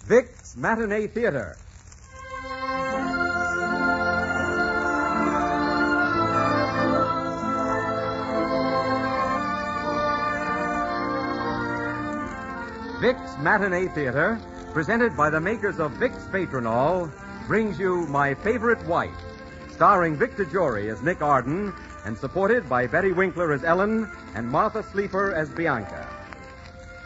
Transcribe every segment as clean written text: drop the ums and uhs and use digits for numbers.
Vic's Matinee Theater. Vic's Matinee Theater, presented by the makers of Vic's Patronol, brings you My Favorite Wife, starring Victor Jory as Nick Arden and supported by Betty Winkler as Ellen and Martha Sleeper as Bianca.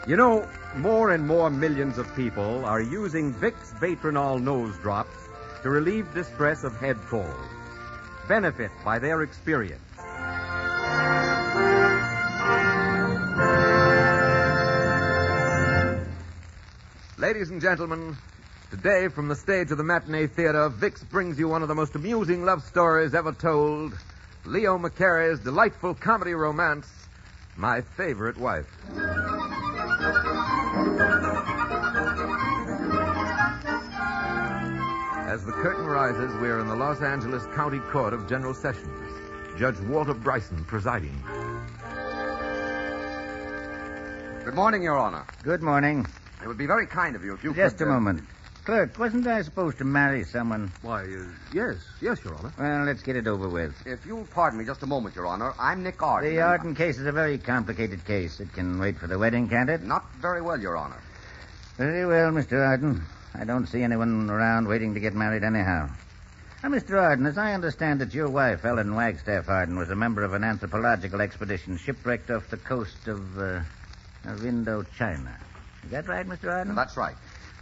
You know, more and more millions of people are using Vic's Patronol nose drops to relieve distress of head colds. Benefit by their experience. Ladies and gentlemen, today from the stage of the Matinee Theater, Vic's brings you one of the most amusing love stories ever told. Leo McCarey's delightful comedy romance, My Favorite Wife. As the curtain rises, we are in the Los Angeles County Court of General Sessions. Judge Walter Bryson presiding. Good morning, Your Honor. Good morning. It would be very kind of you if you Just could... a moment. Clerk, wasn't I supposed to marry someone? Why, yes, Your Honor. Well, let's get it over with. If you'll pardon me just a moment, Your Honor, I'm Nick Arden. The Arden case is a very complicated case. It can wait for the wedding, can't it? Not very well, Your Honor. Very well, Mr. Arden. I don't see anyone around waiting to get married anyhow. Now, Mr. Arden, as I understand it, your wife, Ellen Wagstaff Arden, was a member of an anthropological expedition shipwrecked off the coast of Indochina. Is that right, Mr. Arden? That's right.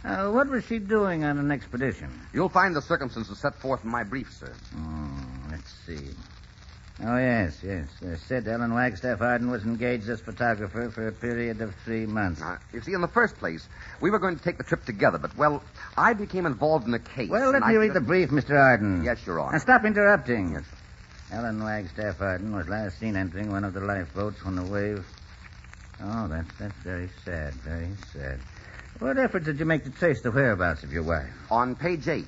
What was she doing on an expedition? You'll find the circumstances set forth in my brief, sir. Let's see. Oh, yes. Said Ellen Wagstaff Arden was engaged as photographer for a period of 3 months. You see, in the first place, we were going to take the trip together, but, well, I became involved in the case. Well, let me read the brief, Mr. Arden. Yes, Your Honor. Now, stop interrupting. Yes. Ellen Wagstaff Arden was last seen entering one of the lifeboats when the wave... Oh, that's very sad, very sad. What efforts did you make to trace the whereabouts of your wife? On page 8,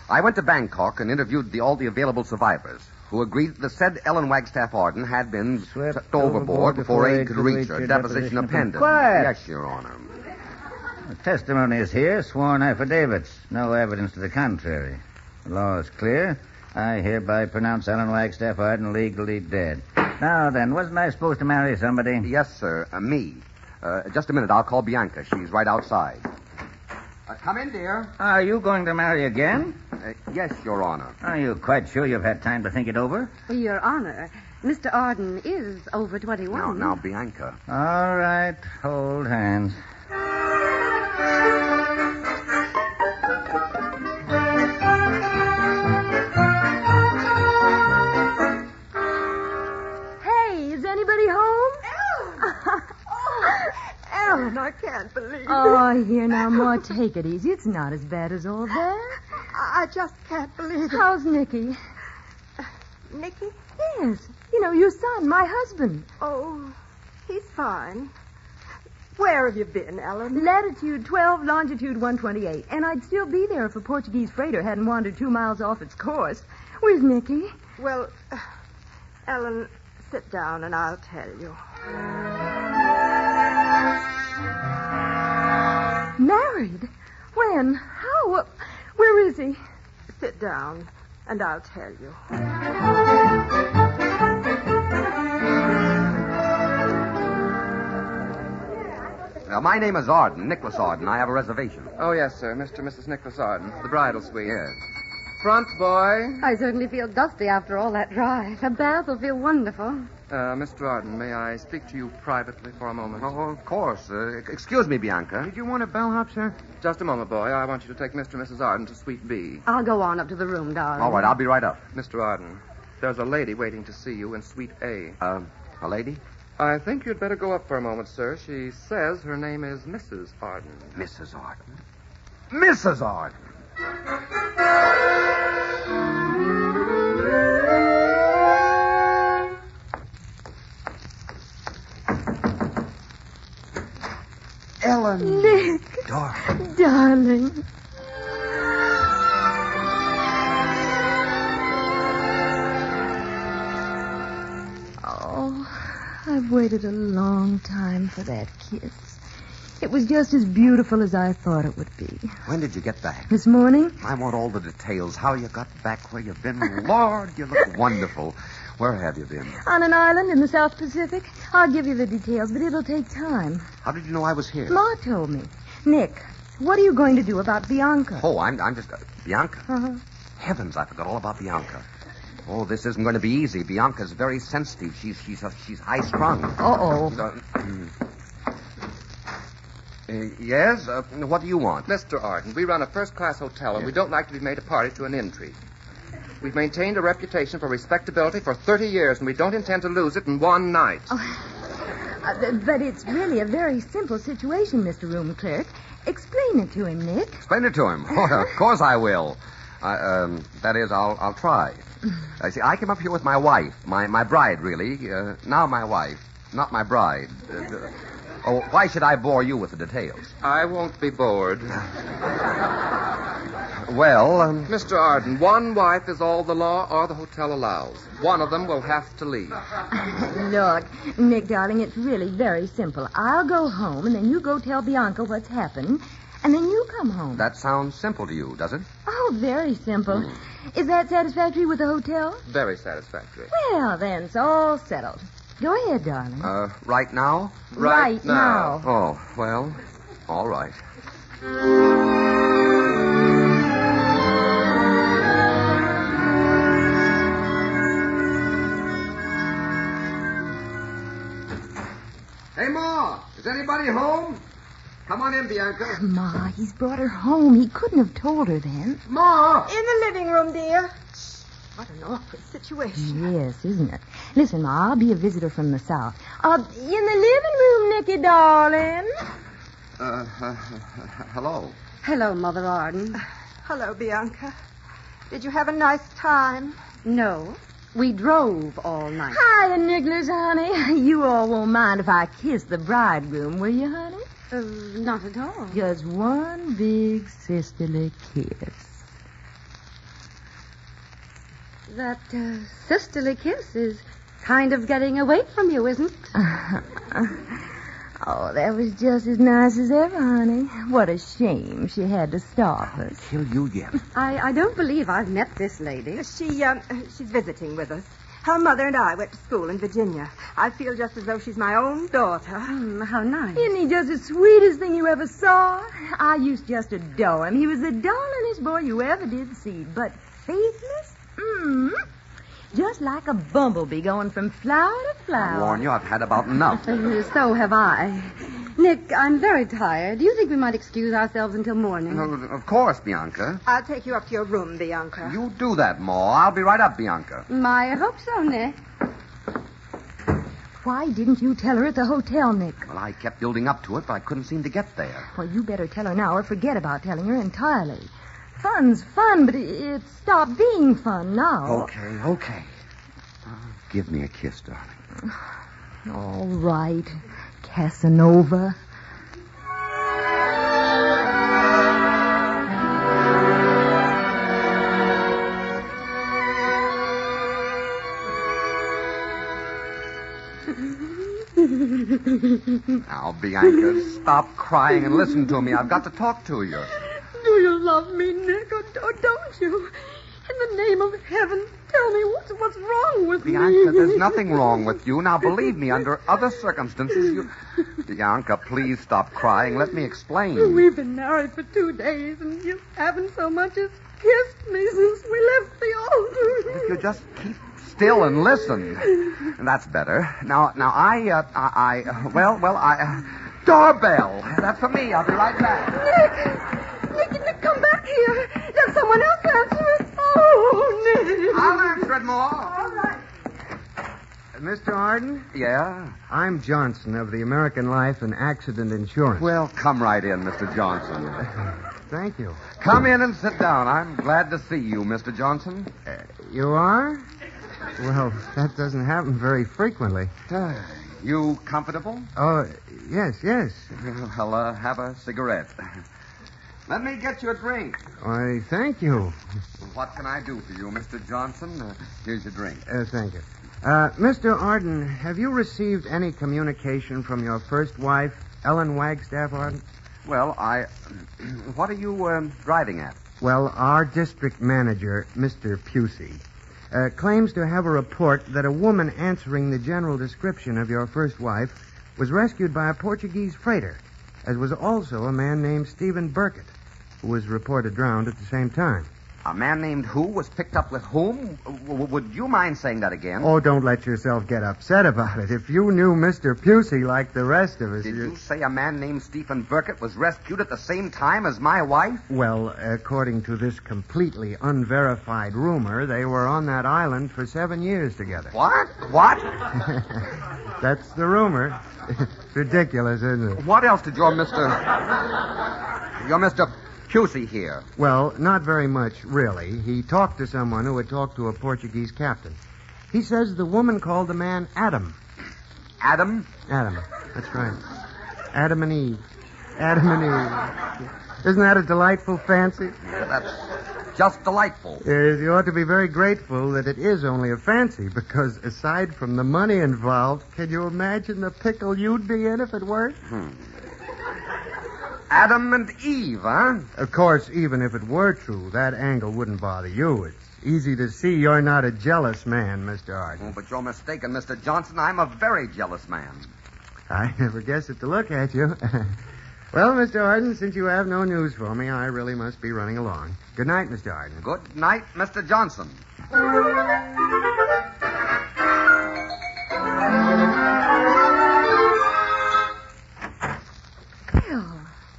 I went to Bangkok and interviewed all the available survivors, who agreed that the said Ellen Wagstaff Arden had been swept overboard before aid could reach her. Deposition appended. Quiet! Yes, Your Honor. The testimony is here, sworn affidavits. No evidence to the contrary. The law is clear. I hereby pronounce Ellen Wagstaff Arden legally dead. Now then, wasn't I supposed to marry somebody? Yes, sir. Me. Just a minute. I'll call Bianca. She's right outside. Come in, dear. Are you going to marry again? Yes, Your Honor. Are you quite sure you've had time to think it over? Your Honor, Mr. Arden is over 21. Now, Bianca. All right. Hold hands. Ellen, I can't believe it. Oh, here now, Ma, take it easy. It's not as bad as all that. I just can't believe it. How's Nicky? Nicky? Yes. You know, your son, my husband. Oh, he's fine. Where have you been, Ellen? Latitude 12, longitude 128. And I'd still be there if a Portuguese freighter hadn't wandered 2 miles off its course. Where's Nicky? Well, Ellen, sit down and I'll tell you. Married? When? How? Where is he? Sit down, and I'll tell you. My name is Arden, Nicholas Arden. I have a reservation. Oh, yes, sir. Mr. and Mrs. Nicholas Arden. The bridal suite. Yes. Front, boy. I certainly feel dusty after all that drive. A bath will feel wonderful. Mr. Arden, may I speak to you privately for a moment? Oh, of course. Excuse me, Bianca. Did you want a bellhop, sir? Just a moment, boy. I want you to take Mr. and Mrs. Arden to Suite B. I'll go on up to the room, darling. All right, I'll be right up. Mr. Arden, there's a lady waiting to see you in Suite A. A lady? I think you'd better go up for a moment, sir. She says her name is Mrs. Arden. Mrs. Arden? Mrs. Arden! Ellen. Nick. Darling. Oh, I've waited a long time for that kiss. It was just as beautiful as I thought it would be. When did you get back? This morning? I want all the details. How you got back, where you've been. Lord, you look wonderful. Where have you been? On an island in the South Pacific. I'll give you the details, but it'll take time. How did you know I was here? Ma told me. Nick, what are you going to do about Bianca? Oh, I'm just... Bianca? Uh-huh. Heavens, I forgot all about Bianca. Oh, this isn't going to be easy. Bianca's very sensitive. She's high-strung. Uh-oh. Yes? What do you want? Mr. Arden, we run a first-class hotel, and we don't like to be made a party to an intrigue. We've maintained a reputation for respectability for 30 years, and we don't intend to lose it in one night. But it's really a very simple situation, Mr. Room Clerk. Explain it to him, Nick. Explain it to him. Oh, of course I will. That is, I'll try. See, I came up here with my wife, my bride, really. Now my wife, not my bride. Why should I bore you with the details? I won't be bored. Well, Mr. Arden, one wife is all the law or the hotel allows. One of them will have to leave. Look, Nick, darling, it's really very simple. I'll go home, and then you go tell Bianca what's happened, and then you come home. That sounds simple to you, does it? Oh, very simple. Is that satisfactory with the hotel? Very satisfactory. Well, then, it's all settled. Go ahead, darling. Right now? Right now. Oh, well, all right. Hey, Ma, is anybody home? Come on in, Bianca. Ma, he's brought her home. He couldn't have told her then. Ma! In the living room, dear. What an awkward situation. Yes, isn't it? Listen, Ma, I'll be a visitor from the South. In the living room, Nicky, darling. Hello. Hello, Mother Arden. Hello, Bianca. Did you have a nice time? No, we drove all night. Hiya, Nigglers, honey. You all won't mind if I kiss the bridegroom, will you, honey? Not at all. Just one big sisterly kiss. That sisterly kiss is kind of getting away from you, isn't it? Oh, that was just as nice as ever, honey. What a shame she had to stop us. Kill you yet. I don't believe I've met this lady. She's visiting with us. Her mother and I went to school in Virginia. I feel just as though she's my own daughter. How nice. Isn't he just the sweetest thing you ever saw? I used just to adore him. He was the darlingest boy you ever did see. But faithless? Just like a bumblebee going from flower to flower. I warn you, I've had about enough. So have I. Nick, I'm very tired. Do you think we might excuse ourselves until morning? No, of course, Bianca. I'll take you up to your room, Bianca. You do that, Ma. I'll be right up, Bianca. I hope so, Nick. Why didn't you tell her at the hotel, Nick? Well, I kept building up to it, but I couldn't seem to get there. Well, you better tell her now or forget about telling her entirely. Fun's fun, but it's stopped being fun now. Okay. Give me a kiss, darling. All right, Casanova. Now, Bianca, stop crying and listen to me. I've got to talk to you. Do you love me, Nick, or don't you? In the name of heaven, tell me what's wrong with Bianca, me. there's nothing wrong with you. Now, believe me, under other circumstances, you... Bianca, please stop crying. Let me explain. We've been married for 2 days, and you haven't so much as kissed me since we left the altar. If you just keep still and listen. And that's better. Now, doorbell. That's for me. I'll be right back. Nick, come back here. Let someone else answer it. Oh, Nick. I'll answer it, Ma. All right. Mr. Arden? Yeah? I'm Johnson of the American Life and Accident Insurance. Well, come right in, Mr. Johnson. Thank you. Come in and sit down. I'm glad to see you, Mr. Johnson. You are? Well, that doesn't happen very frequently. You comfortable? Oh, yes. Well, have a cigarette. Let me get you a drink. Why, thank you. What can I do for you, Mr. Johnson? Here's your drink. Thank you. Mr. Arden, have you received any communication from your first wife, Ellen Wagstaff Arden? Well, what are you driving at? Well, our district manager, Mr. Pusey, claims to have a report that a woman answering the general description of your first wife was rescued by a Portuguese freighter, as was also a man named Stephen Burkett, who was reported drowned at the same time. A man named who was picked up with whom? Would you mind saying that again? Oh, don't let yourself get upset about it. If you knew Mr. Pusey like the rest of us... Did you say a man named Stephen Burkett was rescued at the same time as my wife? Well, according to this completely unverified rumor, they were on that island for 7 years together. What? That's the rumor. It's ridiculous, isn't it? What else did your Mr. Pusey hear? Well, not very much, really. He talked to someone who had talked to a Portuguese captain. He says the woman called the man Adam. Adam? Adam. That's right. Adam and Eve. Adam and Eve. Isn't that a delightful fancy? Yeah, that's just delightful. You ought to be very grateful that it is only a fancy, because aside from the money involved, can you imagine the pickle you'd be in if it weren't? Adam and Eve, huh? Of course, even if it were true, that angle wouldn't bother you. It's easy to see you're not a jealous man, Mr. Arden. Oh, but you're mistaken, Mr. Johnson. I'm a very jealous man. I never guessed it to look at you. Well, Mr. Arden, since you have no news for me, I really must be running along. Good night, Mr. Arden. Good night, Mr. Johnson.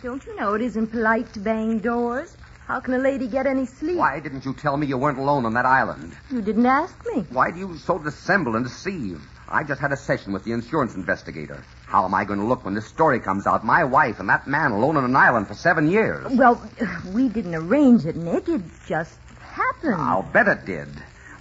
Don't you know it isn't polite to bang doors? How can a lady get any sleep? Why didn't you tell me you weren't alone on that island? You didn't ask me. Why do you so dissemble and deceive? I just had a session with the insurance investigator. How am I going to look when this story comes out? My wife and that man alone on an island for 7 years. Well, we didn't arrange it, Nick. It just happened. I'll bet it did.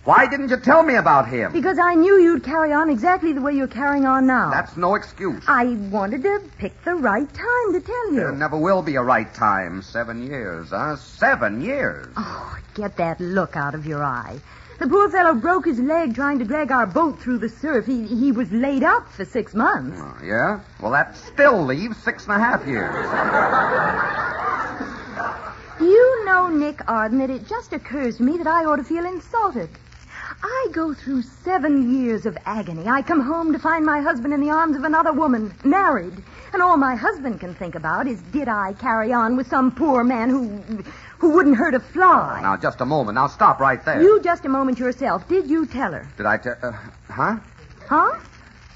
Why didn't you tell me about him? Because I knew you'd carry on exactly the way you're carrying on now. That's no excuse. I wanted to pick the right time to tell you. There never will be a right time. 7 years, huh? 7 years. Oh, get that look out of your eye. The poor fellow broke his leg trying to drag our boat through the surf. He was laid up for 6 months. Oh, yeah? Well, that still leaves 6.5 years. You know, Nick Arden, that it just occurs to me that I ought to feel insulted. I go through 7 years of agony. I come home to find my husband in the arms of another woman, married. And all my husband can think about is, did I carry on with some poor man who wouldn't hurt a fly? Now, just a moment. Now, stop right there. You just a moment yourself. Did you tell her? Did I tell... huh? Huh?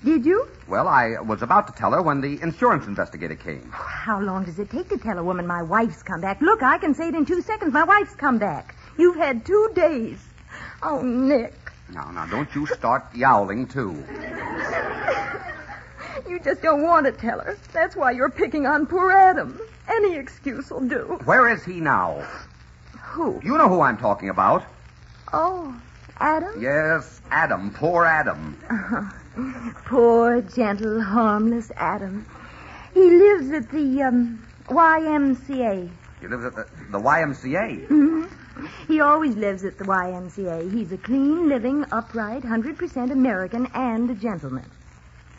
Did you? Well, I was about to tell her when the insurance investigator came. How long does it take to tell a woman my wife's come back? Look, I can say it in 2 seconds. My wife's come back. You've had 2 days. Oh, Nick. Now, don't you start yowling, too. You just don't want to tell her. That's why you're picking on poor Adam. Any excuse will do. Where is he now? Who? You know who I'm talking about. Oh, Adam? Yes, Adam. Poor Adam. Poor, gentle, harmless Adam. He lives at the YMCA. He lives at the YMCA? Mm-hmm. He always lives at the YMCA. He's a clean, living, upright, 100% American and a gentleman.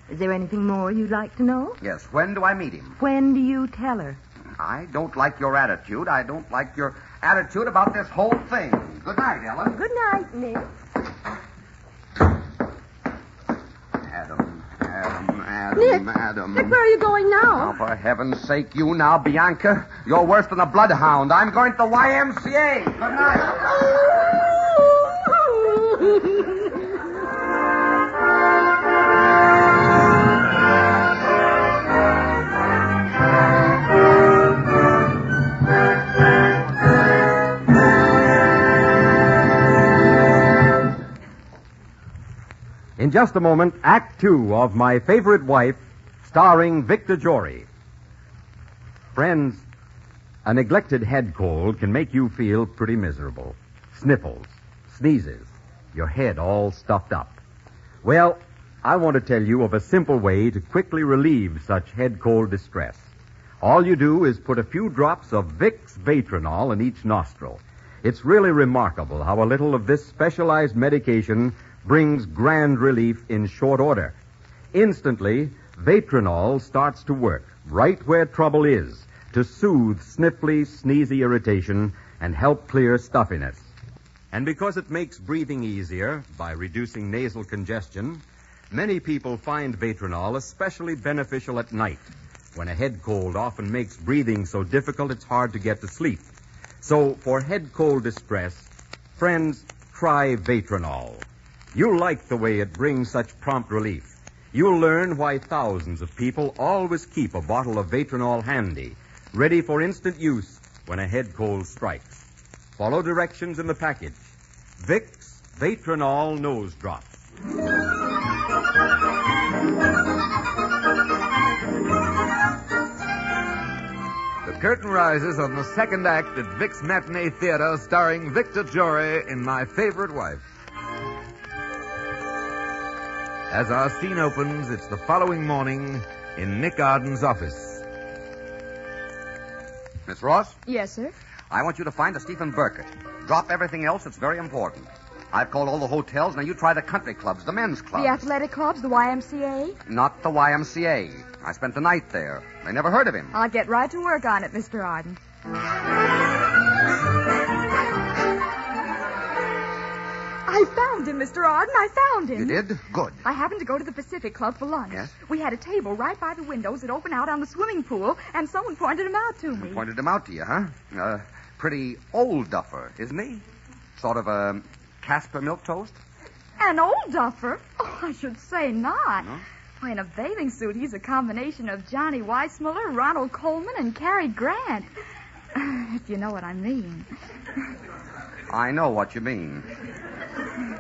Is there anything more you'd like to know? Yes. When do I meet him? When do you tell her? I don't like your attitude. I don't like your attitude about this whole thing. Good night, Ellen. Good night, Nick. Adam. Nick, where are you going now? Oh, for heaven's sake, you now, Bianca. You're worse than a bloodhound. I'm going to the YMCA. Good night. In just a moment, Act 2 of My Favorite Wife, starring Victor Jory. Friends, a neglected head cold can make you feel pretty miserable. Sniffles, sneezes, your head all stuffed up. Well, I want to tell you of a simple way to quickly relieve such head cold distress. All you do is put a few drops of Vicks Vatronol in each nostril. It's really remarkable how a little of this specialized medication brings grand relief in short order. Instantly, Vatronol starts to work right where trouble is to soothe sniffly, sneezy irritation and help clear stuffiness. And because it makes breathing easier by reducing nasal congestion, many people find Vatronol especially beneficial at night, when a head cold often makes breathing so difficult it's hard to get to sleep. So, for head cold distress, friends, try Vatronol. You'll like the way it brings such prompt relief. You'll learn why thousands of people always keep a bottle of Vatronol handy, ready for instant use when a head cold strikes. Follow directions in the package. Vicks Vatronol Nose Drops. The curtain rises on the second act at Vic's Matinee Theater, starring Victor Jory in My Favorite Wife. As our scene opens, it's the following morning in Nick Arden's office. Miss Ross, Yes, sir. I want you to find a Stephen Burkett. Drop everything else. It's very important. I've called all the hotels. Now you try the country clubs, the men's clubs. The athletic clubs, the YMCA. Not the YMCA. I spent the night there. They never heard of him. I'll get right to work on it, Mr. Arden. I found him, Mr. Arden. I found him. You did? Good. I happened to go to the Pacific Club for lunch. Yes? We had a table right by the windows that open out on the swimming pool, and someone pointed him out to me. Pointed him out to you, huh? Pretty old duffer, isn't he? Sort of a Casper milk toast? An old duffer? Oh, I should say not. No? Why, in a bathing suit, he's a combination of Johnny Weissmuller, Ronald Coleman, and Cary Grant. If you know what I mean. I know what you mean.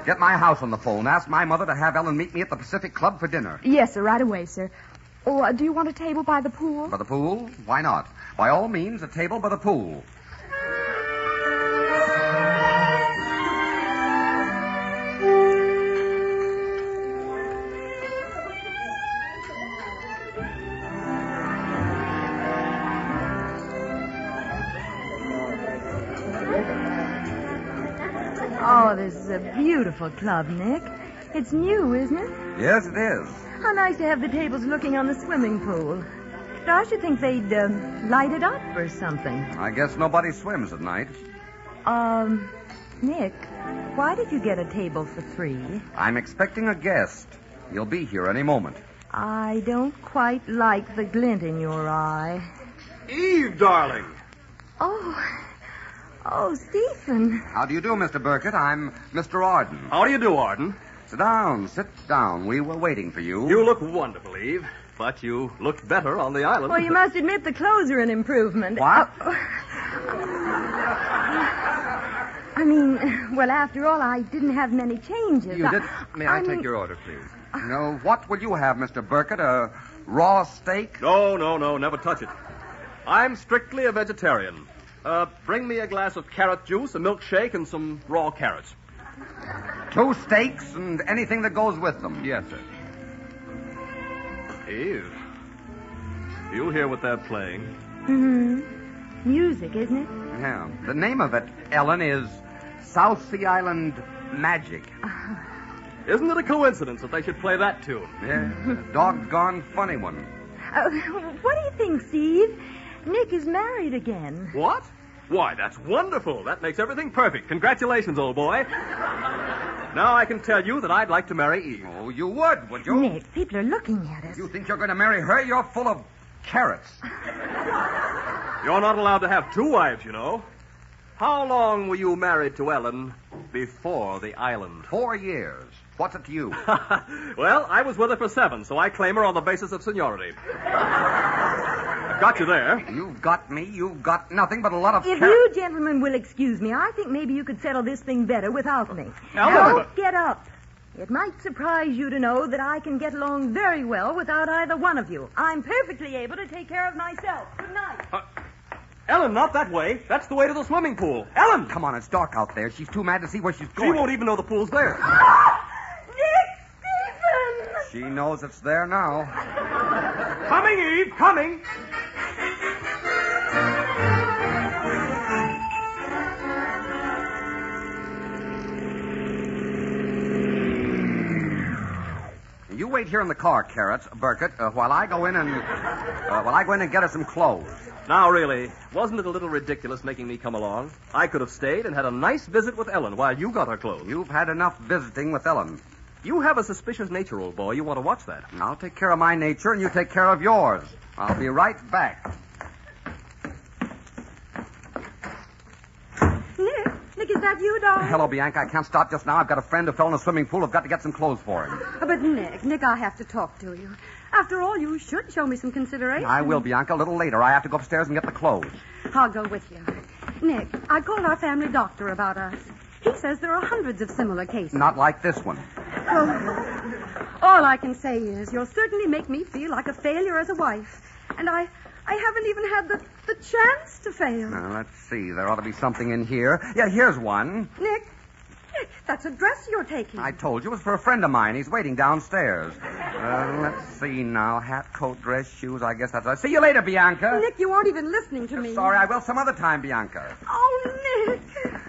Get my house on the phone. Ask my mother to have Ellen meet me at the Pacific Club for dinner. Yes, sir, right away, sir. Oh, do you want a table by the pool? By the pool? Why not? By all means, a table by the pool. Oh, this is a beautiful club, Nick. It's new, isn't it? Yes, it is. How nice to have the tables looking on the swimming pool. I should think they'd light it up or something. I guess nobody swims at night. Nick, why did you get a table for 3? I'm expecting a guest. He'll be here any moment. I don't quite like the glint in your eye. Eve, darling. Oh, Stephen. How do you do, Mr. Burkett? I'm Mr. Arden. How do you do, Arden? Sit down, sit down. We were waiting for you. You look wonderful, Eve. But you looked better on the island. Well, you must admit the clothes are an improvement. What? I mean, well, after all, I didn't have many changes. You did? May I take your order, please? No, what will you have, Mr. Burkett? A raw steak? No, never touch it. I'm strictly a vegetarian. Bring me a glass of carrot juice, a milkshake, and some raw carrots. 2 steaks and anything that goes with them. Yes, sir. Eve, you hear what they're playing? Mm-hmm. Music, isn't it? Yeah. The name of it, Ellen, is South Sea Island Magic. Isn't it a coincidence that they should play that tune? Yeah, a doggone funny one. What do you think, Steve? Nick is married again. What? Why, that's wonderful. That makes everything perfect. Congratulations, old boy. Now I can tell you that I'd like to marry Eve. Oh, you would you? Nick, people are looking at us. You think you're going to marry her? You're full of carrots. You're not allowed to have 2 wives, you know. How long were you married to Ellen before the island? 4 years. What's it to you? Well, I was with her for 7, so I claim her on the basis of seniority. I've got you there. You've got me. You've got nothing but a lot of If carrots. you gentlemen will excuse me, I think maybe you could settle this thing better without me. Ellen! Don't get up. It might surprise you to know that I can get along very well without either one of you. I'm perfectly able to take care of myself. Good night. Ellen, not that way. That's the way to the swimming pool. Ellen! Come on, it's dark out there. She's too mad to see where she's She going. won't even know the pool's there. Nick! Stephen! She knows it's there now. Coming, Eve, coming. you wait here in the car, Carrots, Burkett, while I go in and get her some clothes. Now, really, wasn't it a little ridiculous making me come along? I could have stayed and had a nice visit with Ellen while you got her clothes. You've had enough visiting with Ellen. You have a suspicious nature, old boy. You want to watch that. I'll take care of my nature, and you take care of yours. I'll be right back. Nick, is that you, darling? Hello, Bianca. I can't stop just now. I've got a friend who fell in a swimming pool. I've got to get some clothes for him. But Nick, I have to talk to you. After all, you should show me some consideration. I will, Bianca, a little later. I have to go upstairs and get the clothes. I'll go with you. Nick, I called our family doctor about us. He says there are hundreds of similar cases. Not like this one. Well, all I can say is you'll certainly make me feel like a failure as a wife. And I haven't even had the chance to fail. Now, let's see. There ought to be something in here. Yeah, here's one. Nick, that's a dress you're taking. I told you it was for a friend of mine. He's waiting downstairs. Let's see now. Hat, coat, dress, shoes. I guess that's all. See you later, Bianca. Nick, you aren't even listening to me. Sorry, I will some other time, Bianca. Oh, Nick.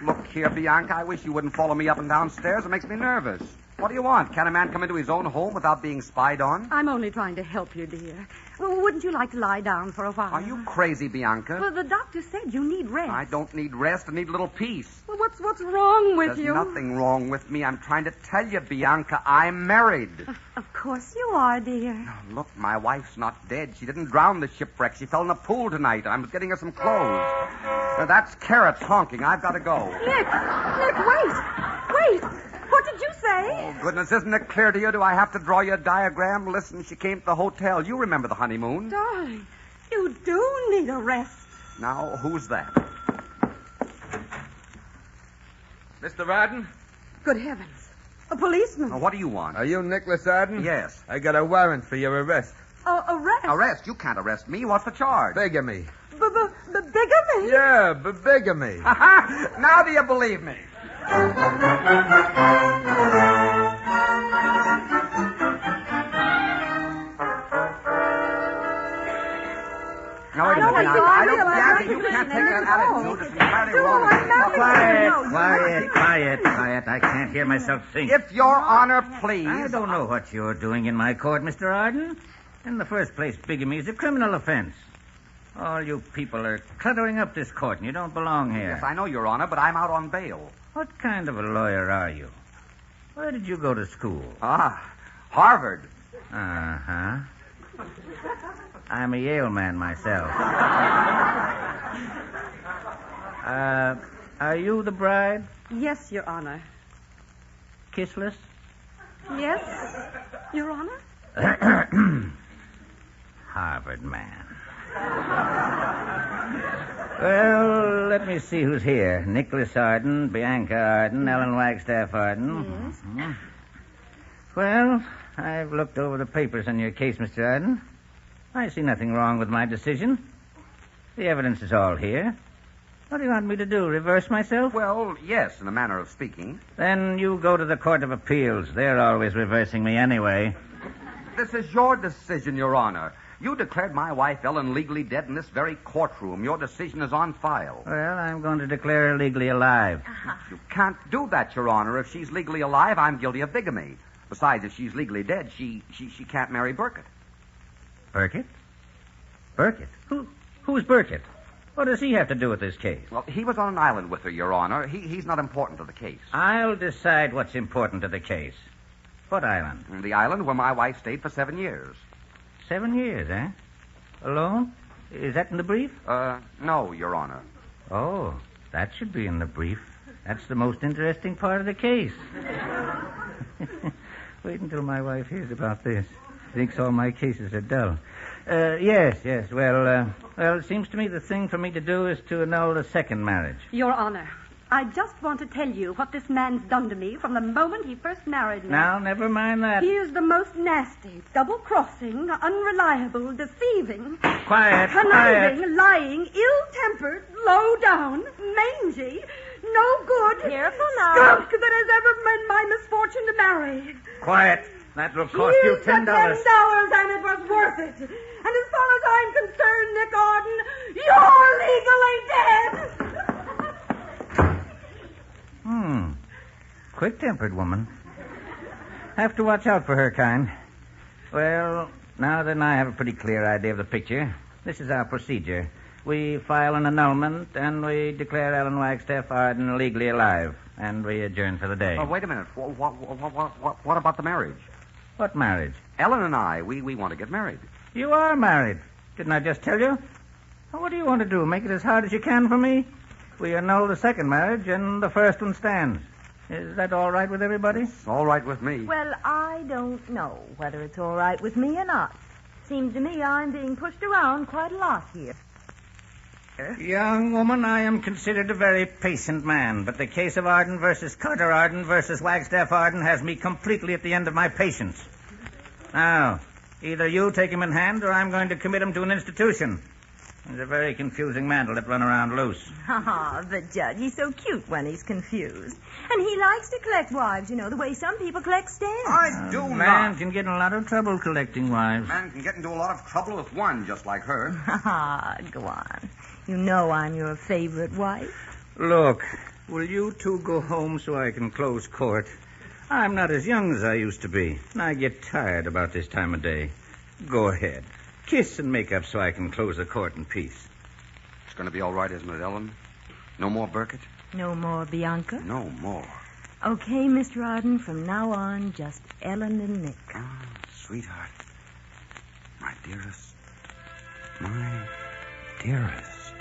Look here, Bianca. I wish you wouldn't follow me up and downstairs. It makes me nervous. What do you want? Can a man come into his own home without being spied on? I'm only trying to help you, dear. Well, wouldn't you like to lie down for a while? Are you crazy, Bianca? Well, the doctor said you need rest. I don't need rest. I need a little peace. Well, what's wrong with There's you? nothing wrong with me. I'm trying to tell you, Bianca, I'm married. Of course you are, dear. Now, look, my wife's not dead. She didn't drown the shipwreck. She fell in a pool tonight. I was getting her some clothes. That's Carrots honking. I've got to go. Nick, wait. What did you say? Oh, goodness, isn't it clear to you? Do I have to draw you a diagram? Listen, she came to the hotel. You remember the honeymoon. Darling, you do need a rest. Now, who's that? Mr. Arden? Good heavens. A policeman. Now, what do you want? Are you Nicholas Arden? Yes. I got a warrant for your arrest. Arrest? Arrest? You can't arrest me. What's the charge? Bigamy. Bigamy? Yeah, bigamy. Now do you believe me? No, wait a minute. You can't take that attitude. It's entirely wrong. Quiet. I can't hear myself think. If Your Honor, please. I don't know what you're doing in my court, Mr. Arden. In the first place, bigamy is a criminal offense. All you people are cluttering up this court, and you don't belong here. Yes, I know, Your Honor, but I'm out on bail. What kind of a lawyer are you? Where did you go to school? Harvard. Uh-huh. I'm a Yale man myself. Are you the bride? Yes, Your Honor. Kissless? Yes, Your Honor? Harvard man. Well, let me see who's here. Nicholas Arden, Bianca Arden, Ellen Wagstaff Arden. Yes. Mm-hmm. Well, I've looked over the papers on your case, Mr. Arden. I see nothing wrong with my decision. The evidence is all here. What do you want me to do, reverse myself? Well, yes, in a manner of speaking. Then you go to the Court of Appeals. They're always reversing me anyway. This is your decision, Your Honor. You declared my wife Ellen legally dead in this very courtroom. Your decision is on file. Well, I'm going to declare her legally alive. You can't do that, Your Honor. If she's legally alive, I'm guilty of bigamy. Besides, if she's legally dead, she can't marry Burkett. Burkett? Burkett? Who's Burkett? What does he have to do with this case? Well, he was on an island with her, Your Honor. He's not important to the case. I'll decide what's important to the case. What island? The island where my wife stayed for 7 years. 7 years, eh? Alone? Is that in the brief? No, Your Honor. Oh, that should be in the brief. That's the most interesting part of the case. Wait until my wife hears about this. Thinks all my cases are dull. Yes. Well, it seems to me the thing for me to do is to annul the second marriage. Your Honor, I just want to tell you what this man's done to me from the moment he first married me. Now, never mind that. He is the most nasty, double-crossing, unreliable, deceiving... Quiet. Conniving, lying, ill-tempered, low-down, mangy, no good... Careful now. ...skunk that has ever been my misfortune to marry. Quiet. That will cost you $10. $10, and it was worth it. And as far as I'm concerned, Nick Arden, you're legally dead. Quick-tempered woman. Have to watch out for her kind. Well, now then I have a pretty clear idea of the picture. This is our procedure. We file an annulment, and we declare Ellen Wagstaff Arden legally alive, and we adjourn for the day. Oh, wait a minute. What about the marriage? What marriage? Ellen and I, we want to get married. You are married. Didn't I just tell you? Well, what do you want to do? Make it as hard as you can for me? We annul the second marriage, and the first one stands. Is that all right with everybody? It's all right with me. Well, I don't know whether it's all right with me or not. Seems to me I'm being pushed around quite a lot here. Young woman, I am considered a very patient man, but the case of Arden versus Carter Arden versus Wagstaff Arden has me completely at the end of my patience. Now, either you take him in hand, or I'm going to commit him to an institution. He's a very confusing man to let run around loose. Ah, but Judge, he's so cute when he's confused. And he likes to collect wives, you know, the way some people collect stamps. I do not. Man can get in a lot of trouble collecting wives. Man can get into a lot of trouble with one just like her. Ah, go on. You know I'm your favorite wife. Look, will you two go home so I can close court? I'm not as young as I used to be, and I get tired about this time of day. Go ahead. Kiss and make up so I can close the court in peace. It's going to be all right, isn't it, Ellen? No more Burkett? No more Bianca? No more. Okay, Mr. Arden, from now on, just Ellen and Nick. Ah, sweetheart. My dearest. My dearest.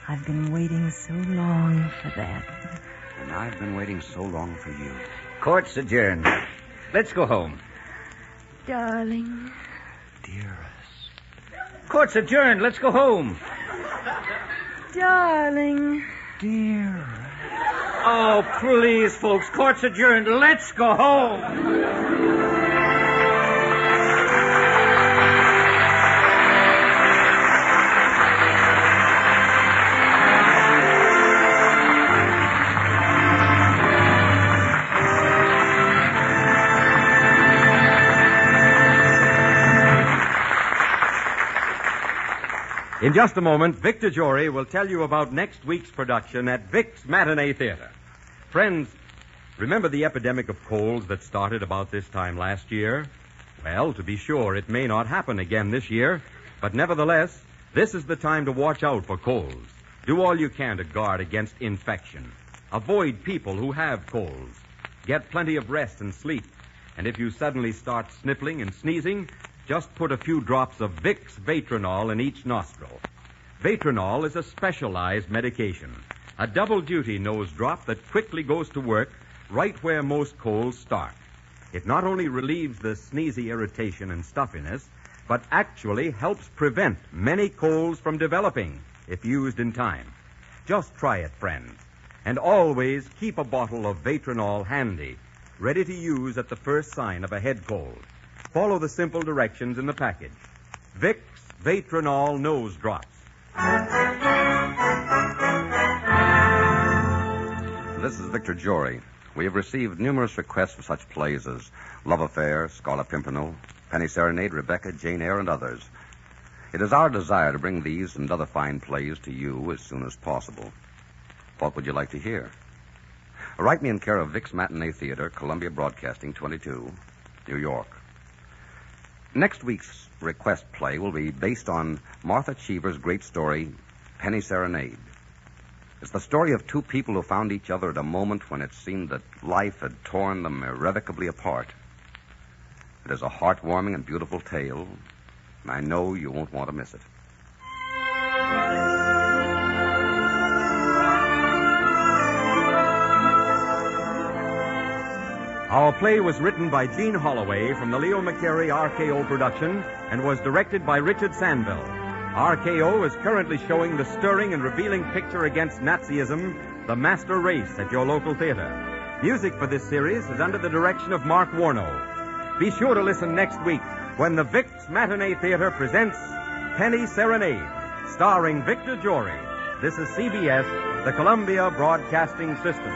I've been waiting so long for that. And I've been waiting so long for you. Court's adjourned. Let's go home. Darling. Dearest. Court's adjourned. Let's go home. Darling. Dearest. Oh, please, folks. Court's adjourned. Let's go home. In just a moment, Victor Jory will tell you about next week's production at Vic's Matinee Theater. Friends, remember the epidemic of colds that started about this time last year? Well, to be sure, it may not happen again this year, but nevertheless, this is the time to watch out for colds. Do all you can to guard against infection. Avoid people who have colds. Get plenty of rest and sleep. And if you suddenly start sniffling and sneezing, just put a few drops of Vicks Vatronol in each nostril. Vatronol is a specialized medication, a double-duty nose drop that quickly goes to work right where most colds start. It not only relieves the sneezy irritation and stuffiness, but actually helps prevent many colds from developing if used in time. Just try it, friends. And always keep a bottle of Vatronol handy, ready to use at the first sign of a head cold. Follow the simple directions in the package. Vicks Vatronol Nose Drops. This is Victor Jory. We have received numerous requests for such plays as Love Affair, Scarlet Pimpernel, Penny Serenade, Rebecca, Jane Eyre, and others. It is our desire to bring these and other fine plays to you as soon as possible. What would you like to hear? Write me in care of Vic's Matinee Theater, Columbia Broadcasting, 22, New York. Next week's request play will be based on Martha Cheever's great story, Penny Serenade. It's the story of two people who found each other at a moment when it seemed that life had torn them irrevocably apart. It is a heartwarming and beautiful tale, and I know you won't want to miss it. Our play was written by Gene Holloway from the Leo McCarey RKO production and was directed by Richard Sandville. RKO is currently showing the stirring and revealing picture against Nazism, The Master Race, at your local theater. Music for this series is under the direction of Mark Warno. Be sure to listen next week when the Vic's Matinee Theater presents Penny Serenade, starring Victor Jory. This is CBS, the Columbia Broadcasting System.